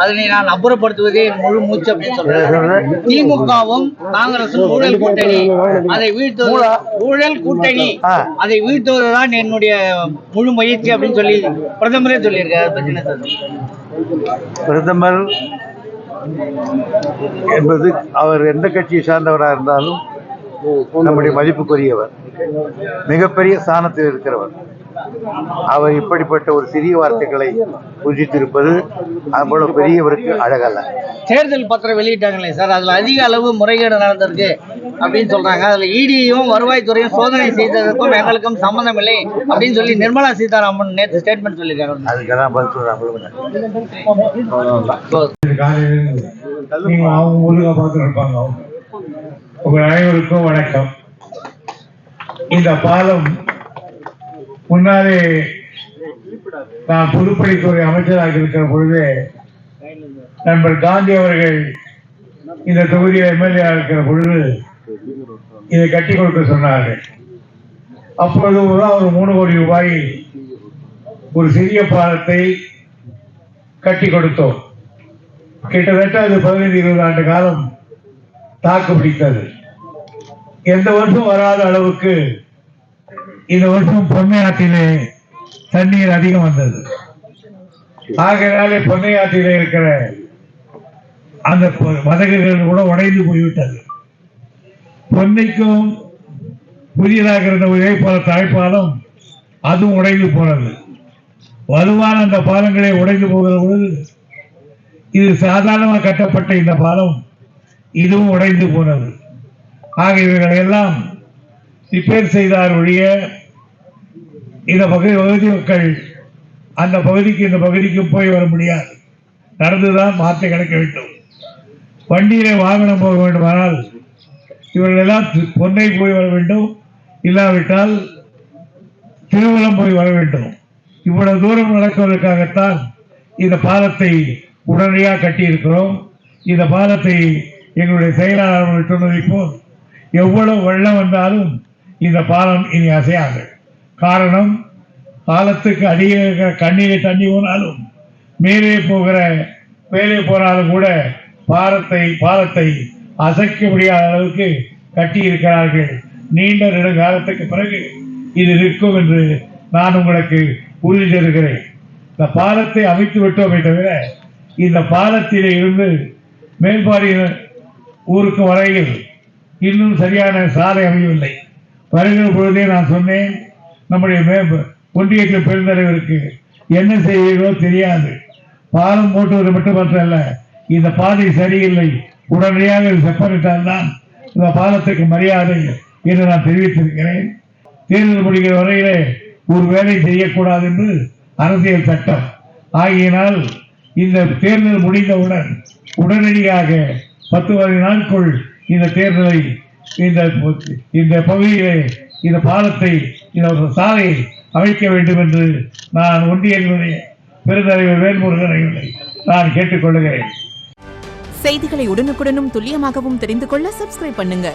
அதனை நான் அப்புறப்படுத்துவதே முழு மூச்சு அப்படின்னு சொல்றேன். திமுகவும் காங்கிரசும் ஊழல் கூட்டணி, அதை வீழ்த்துவது ஊழல் கூட்டணி, அதை வீழ்த்துவதுதான் என்னுடைய முழு முயற்சி அப்படின்னு சொல்லி பிரதமரே சொல்லியிருக்காரு. பிரதமர் என்பது அவர் எந்த கட்சியை சார்ந்தவராக இருந்தாலும் நம்முடைய மதிப்புக்குரியவர், மிகப்பெரிய ஸ்தானத்தில் இருக்கிறவர். அவர் இப்படிப்பட்ட ஒரு சிறிய வார்த்தைகளை பூஜித்திருப்பது அவ்வளவு பெரியவருக்கு அழகல்ல. தேர்தல் பத்திரம் வெளியிட்டாங்களே சார், அதுல அதிக அளவு முறைகேடு நடந்திருக்கு அப்படின்னு சொல்றாங்க. அதுல இடியும் வருவாய்த்துறையும் சோதனை செய்ததற்கும் எங்களுக்கும் சம்பந்தம் இல்லை அப்படின்னு சொல்லி நிர்மலா சீதாராமன் நேற்று ஸ்டேட்மெண்ட் சொல்லியிருக்காங்க. அதுக்கெல்லாம் பதில் சொல்றாங்க. உங்கள் அனைவருக்கும் வணக்கம். இந்த பாலம் முன்னாலே நான் பொதுப்பணித்துறை அமைச்சராக இருக்கிற பொழுது நண்பர் காந்தி அவர்கள் இந்த தொகுதியில் எம்எல்ஏ இருக்கிற பொழுது இதை கட்டி கொடுக்க சொன்னார்கள். அப்பொழுது ஒரு 3 கோடி ரூபாய் ஒரு சிறிய பாலத்தை கட்டி கொடுத்தோம். கிட்டத்தட்ட அது 15-20 ஆண்டு காலம் தாக்கு பிடித்தது. எந்த வருஷம் வராத அளவுக்கு இந்த வருஷம் பொன்னையாற்றிலே தண்ணீர் அதிகம் வந்தது. ஆகையினாலே பொன்னையாற்றிலே இருக்கிற அந்த மதகுகள் கூட உடைந்து போய்விட்டது. பொன்னைக்கும் புதியதாக இருந்த ஒரே போல தாய்ப்பாலம் அதுவும் உடைந்து போனது. வலுவான அந்த பாலங்களை உடைந்து போகிற பொழுது இது சாதாரணமாக கட்டப்பட்ட இந்த பாலம் இதுவும் உடைந்து போனது. ஆக இவர்களை எல்லாம் ரிப்பேர் செய்தார் ஒழிய இந்த பகுதி மக்கள் அந்த பகுதிக்கு இந்த பகுதிக்கும் போய் வர முடியாது. நடந்துதான் மாற்ற கிடக்க வேண்டும். வண்டியிலே வாகனம் போக வேண்டுமானால் இவர்கள் எல்லாம் பொன்னை போய் வர வேண்டும், இல்லாவிட்டால் திருவள்ளம் போய் வர வேண்டும். இவ்வளவு தூரம் நடக்குவதற்காகத்தான் இந்த பாலத்தை உடனடியாக கட்டியிருக்கிறோம். இந்த பாலத்தை எங்களுடைய செயலாளர்கள் சொன்னதை போல் எவ்வளவு வெள்ளம் வந்தாலும் இந்த பாலம் இனி அசையாது. காரணம், பாலத்துக்கு அடியே கண்ணீரை தண்ணி போனாலும் மேலே போனாலும் கூட பாலத்தை அசைக்க முடியாத அளவுக்கு கட்டி இருக்கிறார்கள். நீண்ட நெடுங்காலத்துக்கு பிறகு இது நிற்கும் என்று நான் உங்களுக்கு உறுதி தருகிறேன். இந்த பாலத்தை அமைத்து விட்டோமே தவிர இந்த பாலத்திலே இருந்து மேல்பாடி ஊருக்கு வரையில் இன்னும் சரியான சாலை அமையவில்லை. வருகிற பொழுதே நான் சொன்னேன், நம்முடைய ஒன்றியத்தில் பெருந்தலைவருக்கு என்ன செய்வதோ தெரியாது. பாலம் போட்டுவது மட்டுமல்ல, இந்த பாதை சரியில்லை, உடனடியாக செப்பனிட்டால்தான் இந்த பாலத்துக்கு மரியாதை என்று நான் தெரிவித்திருக்கிறேன். தேர்தல் முடிகிற வரையிலே ஒரு வேலை செய்யக்கூடாது என்று அரசியல் சட்டம். ஆகியனால் இந்த தேர்தல் முடிந்தவுடன் உடனடியாக 10 நாட்களுக்குள் இந்த தேர்தலை இந்த பகுதியிலே இந்த பாலத்தை இந்த சாலையை அமைக்க வேண்டும் என்று நான் ஒன்றியங்களுடைய பெருந்தலைவர் வேல்முருகன் அவர்களை நான் கேட்டுக்கொள்கிறேன். செய்திகளை உடனுக்குடனும் துல்லியமாகவும் தெரிந்து கொள்ள சப்ஸ்கிரைப் பண்ணுங்க.